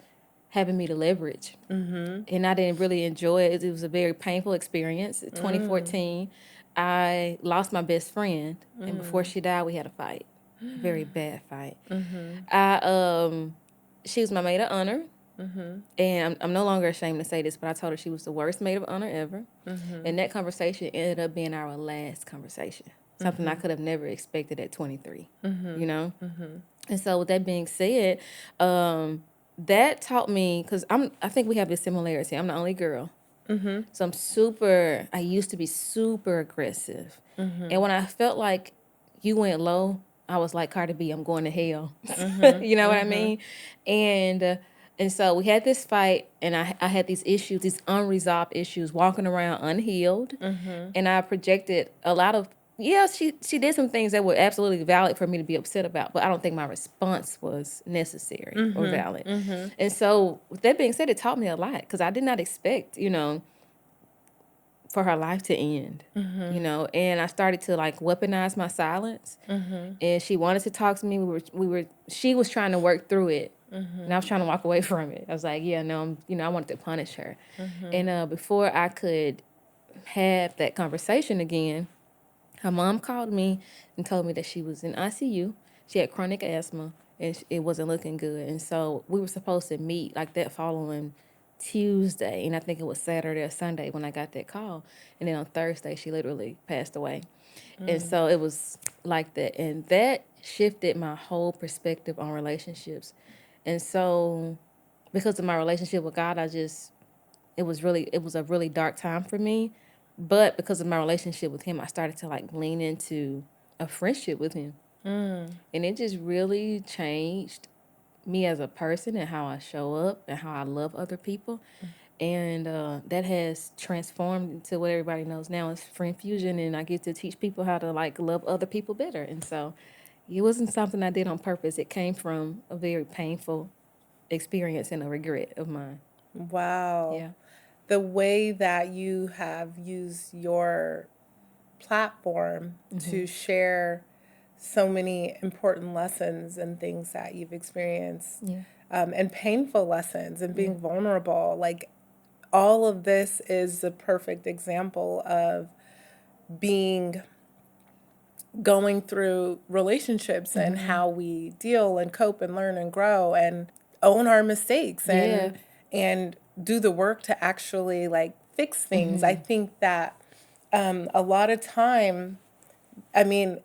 having me to leverage. And I didn't really enjoy it. It was a very painful experience. In 2014, I lost my best friend. And before she died, we had a fight. A very bad fight. She was my maid of honor. And I'm no longer ashamed to say this, but I told her she was the worst maid of honor ever. And that conversation ended up being our last conversation. Something I could have never expected at 23, you know? And so with that being said, that taught me, because I think we have this similarity. I'm the only girl. So I used to be super aggressive. And when I felt like you went low, I was like, Cardi B, I'm going to hell. You know what I mean? And so we had this fight, and I had these issues, these unresolved issues, walking around unhealed. And I projected a lot of, she did some things that were absolutely valid for me to be upset about, but I don't think my response was necessary or valid. And so with that being said, it taught me a lot, because I did not expect, for her life to end, and I started to like weaponize my silence. And she wanted to talk to me. She was trying to work through it. And I was trying to walk away from it. I was like, yeah, no, I wanted to punish her. And before I could have that conversation again, her mom called me and told me that she was in ICU. She had chronic asthma, and it wasn't looking good. And so we were supposed to meet like that following Tuesday, and I think it was Saturday or Sunday when I got that call. And then on Thursday, she literally passed away. And so it was like that. And that shifted my whole perspective on relationships. And so because of my relationship with God, it was a really dark time for me. But because of my relationship with him, I started to like lean into a friendship with him. And it just really changed me as a person and how I show up and how I love other people. And that has transformed into what everybody knows now as Friend Fusion. And I get to teach people how to like love other people better. And so it wasn't something I did on purpose. It came from a very painful experience and a regret of mine. Wow. Yeah. The way that you have used your platform to share so many important lessons and things that you've experienced, and painful lessons, and being vulnerable. Like, all of this is the perfect example of going through relationships and how we deal and cope and learn and grow and own our mistakes and do the work to actually like fix things. I think that a lot of time, I mean,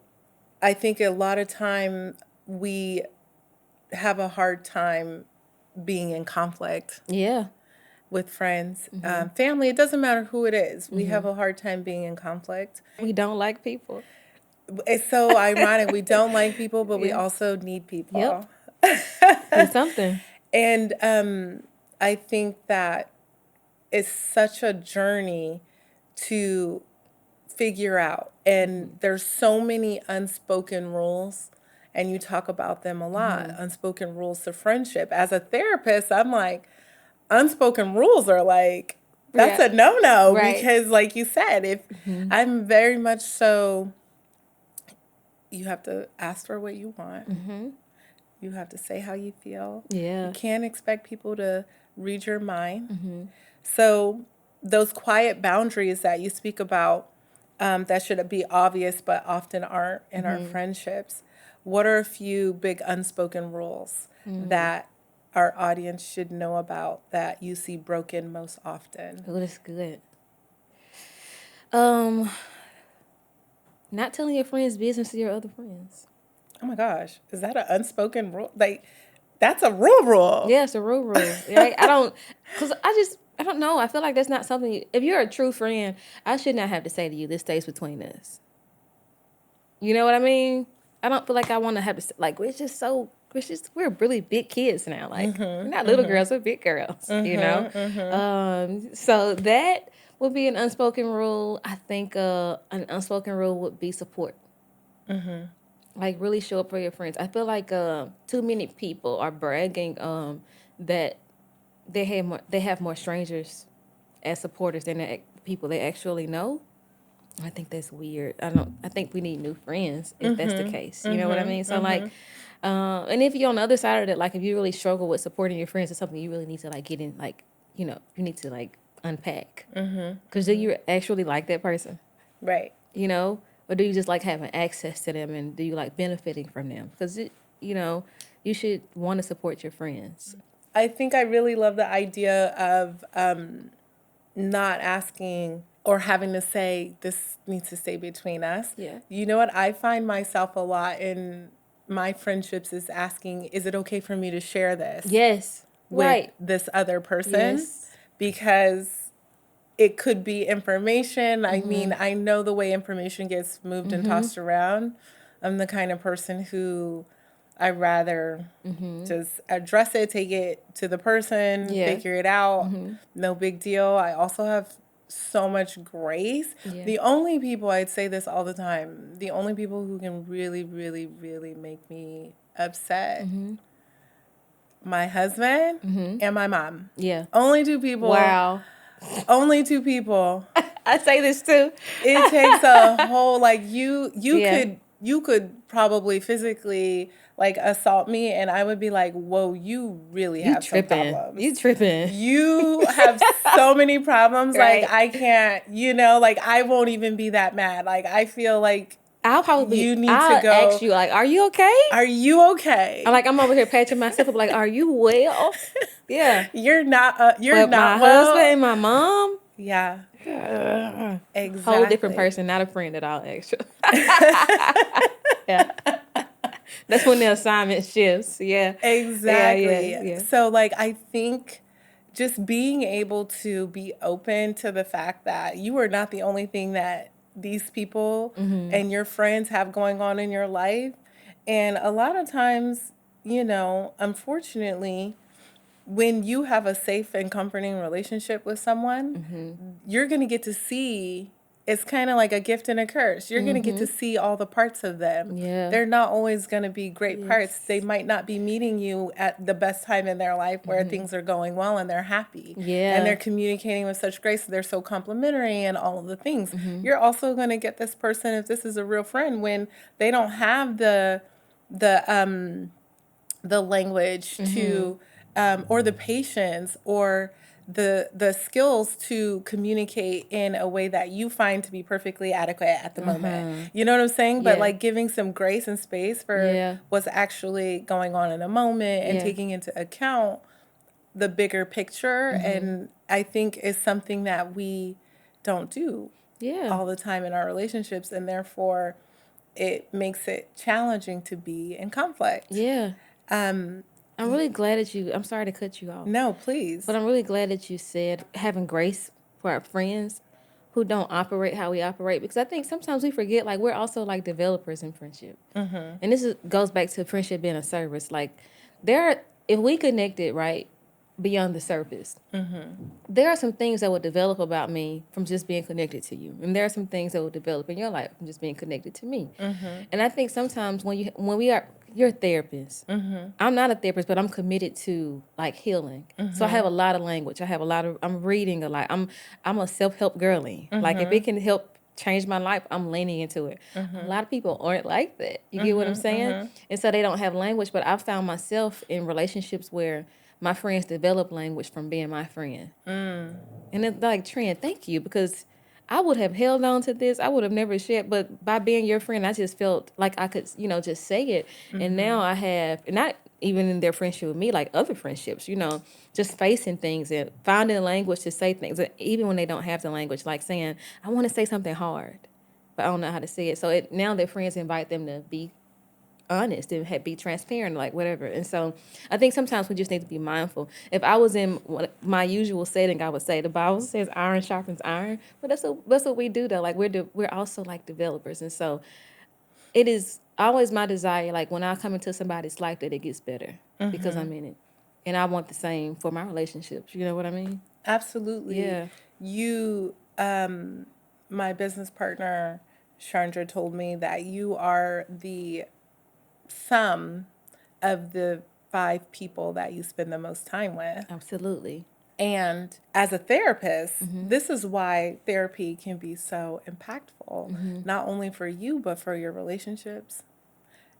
I think a lot of time we have a hard time being in conflict Yeah. with friends, family. It doesn't matter who it is. We have a hard time being in conflict. We don't like people. It's so ironic. We don't like people, but we Yeah. also need people. Yep. It's something. And I think that it's such a journey to figure out. And there's so many unspoken rules, and you talk about them a lot. Unspoken rules to friendship. As a therapist, I'm like, unspoken rules are like, that's Yeah. a no-no. Right. Because like you said, if I'm very much so, you have to ask for what you want. You have to say how you feel. Yeah. You can't expect people to read your mind. So those quiet boundaries that you speak about, that should be obvious but often aren't in our friendships. What are a few big unspoken rules that our audience should know about that you see broken most often? Oh, that's good. Not telling your friends' business to your other friends. Oh my gosh, is that an unspoken rule? Like, that's a rule. Yeah, it's a rule. Right? I don't know. I feel like that's not something. If you're a true friend, I should not have to say to you, "This stays between us." You know what I mean? I don't feel like I want to have to like. We're really big kids now. Like we're not little girls, we're big girls. You know. So that would be an unspoken rule. I think an unspoken rule would be support. Like really show up for your friends. I feel like too many people are bragging that they have more strangers as supporters than the people they actually know. I think that's weird. I think we need new friends if that's the case. You know what I mean? So like, and if you're on the other side of it, like if you really struggle with supporting your friends, it's something you really need to like get in. Like you need to like unpack because do you actually like that person? Right. You know, or do you just like having access to them and do you like benefiting from them? Because you should want to support your friends. I think I really love the idea of not asking or having to say, this needs to stay between us. Yeah. You know what? I find myself a lot in my friendships is asking, is it okay for me to share this Yes. with Right. this other person? Yes. Because it could be information. I mean, I know the way information gets moved and tossed around. I'm the kind of person who I rather just address it, take it to the person, figure it out. No big deal. I also have so much grace. Yeah. The only people, I'd say this all the time, the only people who can really, really, really make me upset, my husband and my mom. Yeah. Only two people. Wow. Only two people. I say this too. It takes a whole like you Yeah. could probably physically like assault me and I would be like, whoa, you really have some problems. You tripping. You have so many problems. Right. Like I can't, like I won't even be that mad. Like I feel like I'll probably you need I'll to go. ask you like, are you okay? Are you okay? I'm over here patching myself up like, are you well? Yeah. You're not. You're But not my well. husband and my mom, Yeah. Exactly. whole different person, not a friend at all, actually. Yeah. That's when the assignment shifts. Yeah. Exactly. Yeah. So like I think just being able to be open to the fact that you are not the only thing that these people and your friends have going on in your life. And a lot of times, unfortunately, when you have a safe and comforting relationship with someone, you're going to get to see, it's kind of like a gift and a curse. You're going to get to see all the parts of them. Yeah. They're not always going to be great parts. They might not be meeting you at the best time in their life where things are going well and they're happy. Yeah. And they're communicating with such grace. They're so complimentary and all of the things. You're also going to get this person, if this is a real friend, when they don't have the language to or the patience or the skills to communicate in a way that you find to be perfectly adequate at the moment. You know what I'm saying? But Yeah. like giving some grace and space for what's actually going on in a moment and taking into account the bigger picture. And I think is something that we don't do Yeah. all the time in our relationships, and therefore it makes it challenging to be in conflict. Yeah. I'm really glad that I'm sorry to cut you off, No, please. but I'm really glad that you said having grace for our friends who don't operate how we operate, because I think sometimes we forget, like, we're also like developers in friendship. And goes back to friendship being a service. Like, if we connected, right, beyond the surface, there are some things that will develop about me from just being connected to you, and there are some things that will develop in your life from just being connected to me. And I think sometimes you're a therapist. I'm not a therapist, but I'm committed to like healing. So I have a lot of language. I'm reading a lot. I'm a self-help girly. Like, if it can help change my life, I'm leaning into it. A lot of people aren't like that. You get what I'm saying? And so they don't have language, but I found myself in relationships where my friends develop language from being my friend. And it's like, Trent, thank you, because I would have held on to this. I would have never shared, but by being your friend, I just felt like I could, just say it. And now I have, not even in their friendship with me, like other friendships, just facing things and finding language to say things, even when they don't have the language, like saying, I want to say something hard, but I don't know how to say it. So now their friends invite them to be honest and be transparent, like whatever. And so I think sometimes we just need to be mindful. If I was in my usual setting, I would say the Bible says iron sharpens iron, but that's what we do though. Like, we're also like developers. And so it is always my desire, like when I come into somebody's life, that it gets better because I'm in it. And I want the same for my relationships. You know what I mean? Absolutely. Yeah. You, my business partner, Chandra, told me that you are the sum of the 5 people that you spend the most time with. Absolutely. And as a therapist, this is why therapy can be so impactful, not only for you, but for your relationships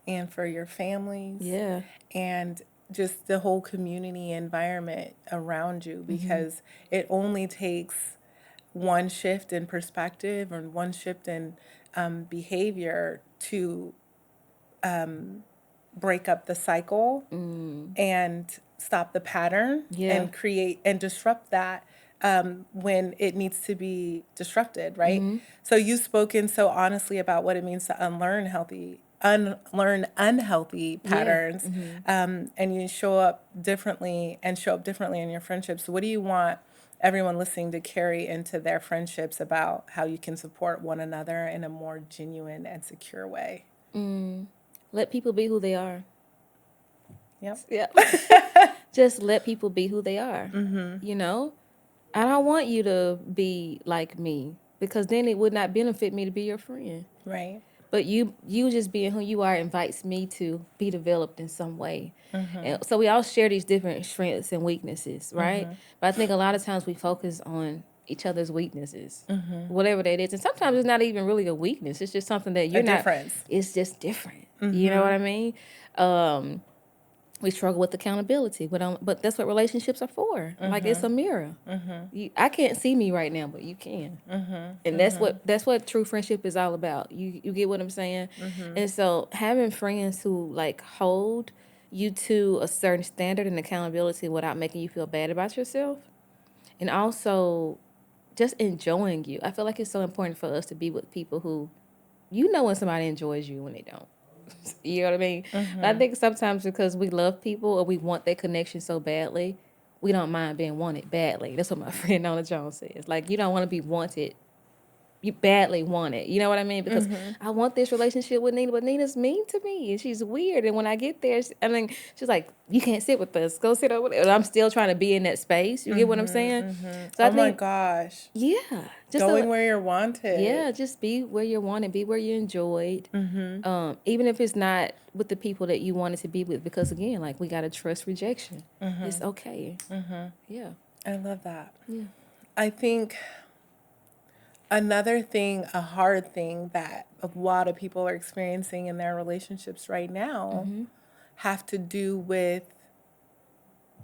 and for your families. Yeah. And just the whole community environment around you, because it only takes one shift in perspective or one shift in behavior to break up the cycle and stop the pattern and create and disrupt that when it needs to be disrupted, right? So you've spoken so honestly about what it means to unlearn unhealthy patterns, and you show up differently in your friendships. So what do you want everyone listening to carry into their friendships about how you can support one another in a more genuine and secure way? Let people be who they are. Yep. Yeah. Just let people be who they are. I don't want you to be like me, because then it would not benefit me to be your friend. Right. But you just being who you are invites me to be developed in some way. And so we all share these different strengths and weaknesses, right? But I think a lot of times we focus on each other's weaknesses, whatever that is. And sometimes it's not even really a weakness. It's just something that you're not. Difference. It's just different. You know what I mean? We struggle with accountability, but that's what relationships are for. Like, it's a mirror. I can't see me right now, but you can, and that's what true friendship is all about. You get what I'm saying? And so having friends who like hold you to a certain standard and accountability without making you feel bad about yourself, and also just enjoying you. I feel like it's so important for us to be with people who, when somebody enjoys you when they don't. You know what I mean? But I think sometimes because we love people or we want that connection so badly, we don't mind being wanted badly. That's what my friend Nona Jones says. Like, you don't want to be wanted. You badly want it. You know what I mean? Because I want this relationship with Nina, but Nina's mean to me and she's weird. And when I get there, she's like, you can't sit with us. Go sit over there. And I'm still trying to be in that space. You get what I'm saying? So I think, my gosh. Yeah. Just going where you're wanted. Yeah, just be where you're wanted. Be where you're enjoyed. Even if it's not with the people that you wanted to be with. Because again, like, we got to trust rejection. It's okay. Yeah. I love that. Yeah. I think another thing, a hard thing that a lot of people are experiencing in their relationships right now have to do with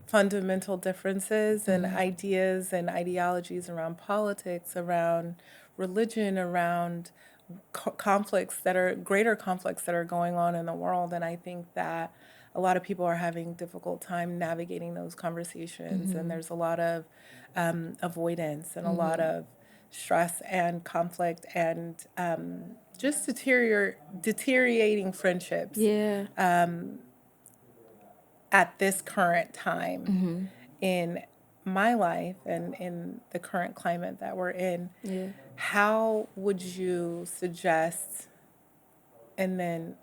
fundamental differences and ideas and ideologies around politics, around religion, around conflicts that are greater conflicts that are going on in the world. And I think that a lot of people are having difficult time navigating those conversations, and there's a lot of avoidance and a lot of stress and conflict and just deteriorating friendships Yeah. at this current time in my life and in the current climate that we're in. Yeah. How would you suggest, and then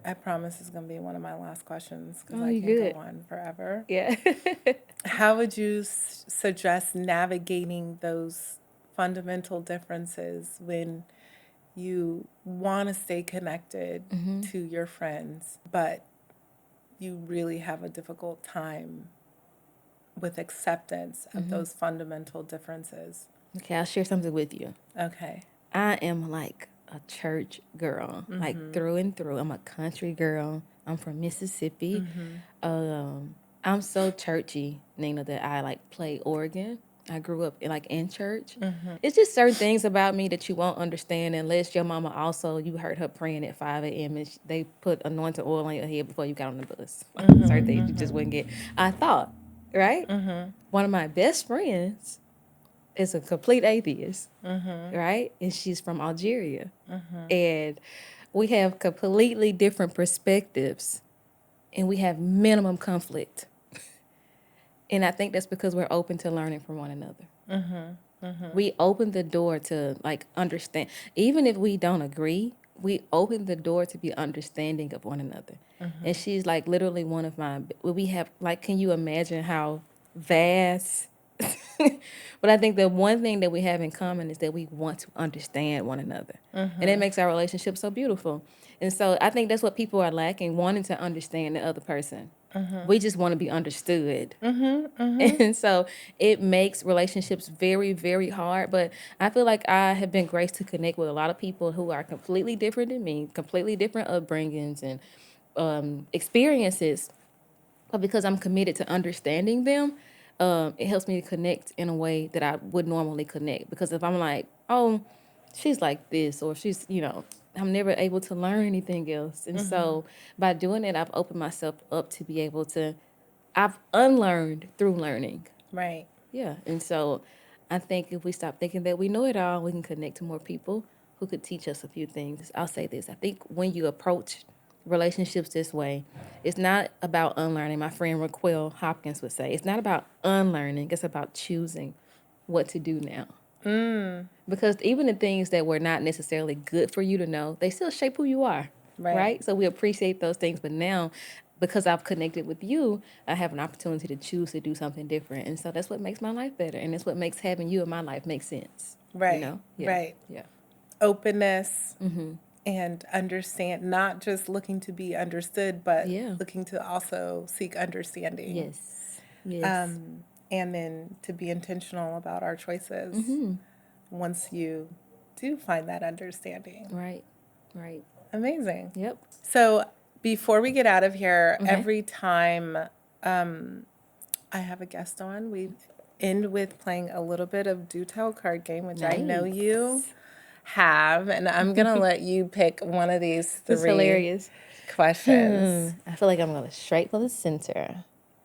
I promise it's going to be one of my last questions because Oh, I you can good. go on forever. Yeah. How would you suggest navigating those fundamental differences when you want to stay connected to your friends, but you really have a difficult time with acceptance of those fundamental differences? Okay, I'll share something with you. Okay. I am like a church girl, like through and through. I'm a country girl. I'm from Mississippi. I'm so churchy, Nina, that I like play organ. I grew up in church. It's just certain things about me that you won't understand unless your mama also, you heard her praying at 5 a.m. and they put anointed oil on your head before you got on the bus. Certain things you just wouldn't get. I thought, right? One of my best friends is a complete atheist, right? And she's from Algeria. And we have completely different perspectives and we have minimum conflict. And I think that's because we're open to learning from one another. We open the door to like understand. Even if we don't agree, we open the door to be understanding of one another. And she's like literally one of my, we have like, can you imagine how vast? But I think the one thing that we have in common is that we want to understand one another. And it makes our relationship so beautiful. And so I think that's what people are lacking, wanting to understand the other person. We just want to be understood. And so it makes relationships very, very hard. But I feel like I have been graced to connect with a lot of people who are completely different than me, completely different upbringings and experiences. But because I'm committed to understanding them, it helps me to connect in a way that I would normally connect. Because if I'm like, oh, she's like this, or she's, I'm never able to learn anything else. And so by doing it, I've opened myself up to be able to, I've unlearned through learning. Right. Yeah. And so I think if we stop thinking that we know it all, we can connect to more people who could teach us a few things. I'll say this. I think when you approach relationships this way, it's not about unlearning. My friend Raquel Hopkins would say, it's not about unlearning. It's about choosing what to do now. Because even the things that were not necessarily good for you to know, they still shape who you are. Right? So we appreciate those things. But now, because I've connected with you, I have an opportunity to choose to do something different. And so that's what makes my life better. And that's what makes having you in my life make sense. Right. You know? Yeah. Right. Yeah. Openness and understand, not just looking to be understood, but looking to also seek understanding. Yes. Yes. And then to be intentional about our choices once you do find that understanding. Right. Right. Amazing. Yep. So before we get out of here, every time I have a guest on, we end with playing a little bit of Do Tell card game, which I know you have. And I'm going to let you pick one of these It's three hilarious. questions. I feel like I'm going straight for the center.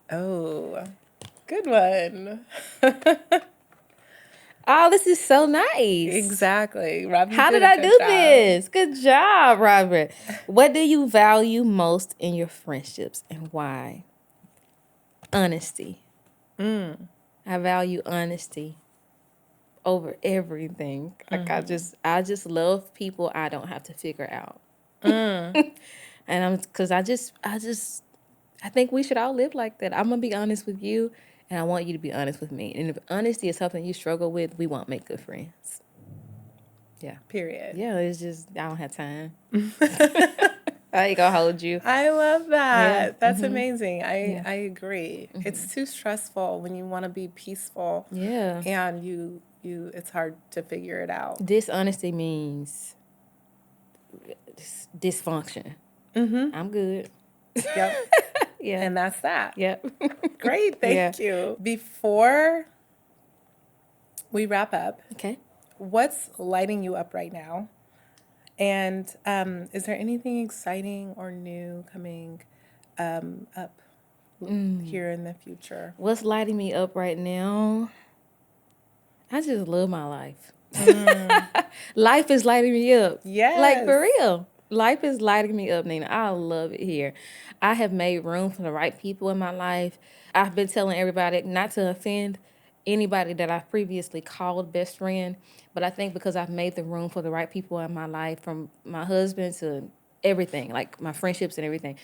Oh, good one. Oh, this is so nice. Exactly. Rob, How did I do this? Good job, Robert. What do you value most in your friendships and why? Honesty. I value honesty over everything. Like I just love people I don't have to figure out. And I think we should all live like that. I'm gonna be honest with you, and I want you to be honest with me. And if honesty is something you struggle with, we won't make good friends. Yeah. Period. Yeah, it's just I don't have time. I ain't gonna hold you. I love that. Yeah. That's amazing. I agree. It's too stressful when you want to be peaceful. Yeah. And you it's hard to figure it out. Dishonesty means dysfunction. I'm good. Yep. Yeah. And that's that. Yep. Great. Thank you. Before we wrap up, Okay. what's lighting you up right now? And is there anything exciting or new coming up here in the future? What's lighting me up right now? I just love my life. Life is lighting me up. Yes. Like, for real. Life is lighting me up, Nina. I love it here. I have made room for the right people in my life. I've been telling everybody not to offend anybody that I've previously called best friend, but I think because I've made the room for the right people in my life, from my husband to everything, like my friendships and everything,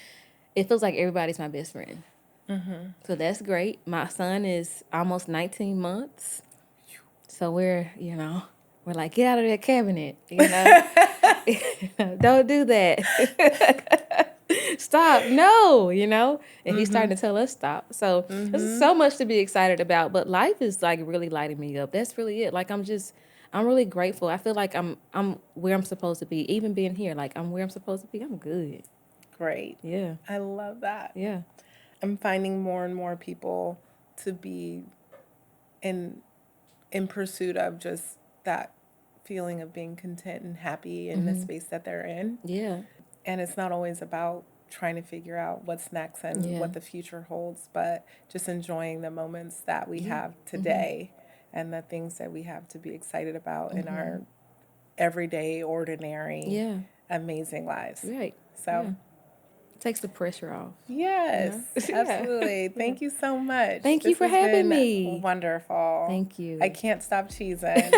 it feels like everybody's my best friend. So that's great. My son is almost 19 months. So we're like, get out of that cabinet, Don't do that. Stop. No, And he's starting to tell us stop. So there's so much to be excited about. But life is like really lighting me up. That's really it. Like I'm really grateful. I feel like I'm where I'm supposed to be. Even being here, like I'm where I'm supposed to be. I'm good. Great. Yeah. I love that. Yeah. I'm finding more and more people to be in pursuit of just that feeling of being content and happy in the space that they're in. Yeah. And it's not always about trying to figure out what's next and what the future holds, but just enjoying the moments that we have today and the things that we have to be excited about in our everyday, ordinary, amazing lives. Right. So takes the pressure off. yes, absolutely. Thank you so much. Thank you for has having been me. Wonderful. Thank you. I can't stop cheesing.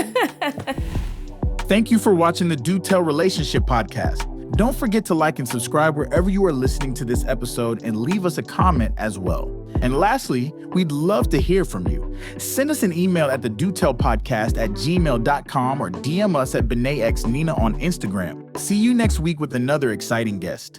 Thank you for watching the Do Tell Relationship Podcast. Don't forget to like and subscribe wherever you are listening to this episode and leave us a comment as well. And lastly, we'd love to hear from you. Send us an email at thedotellpodcast@gmail.com or DM us at BeneXNina on Instagram. See you next week with another exciting guest.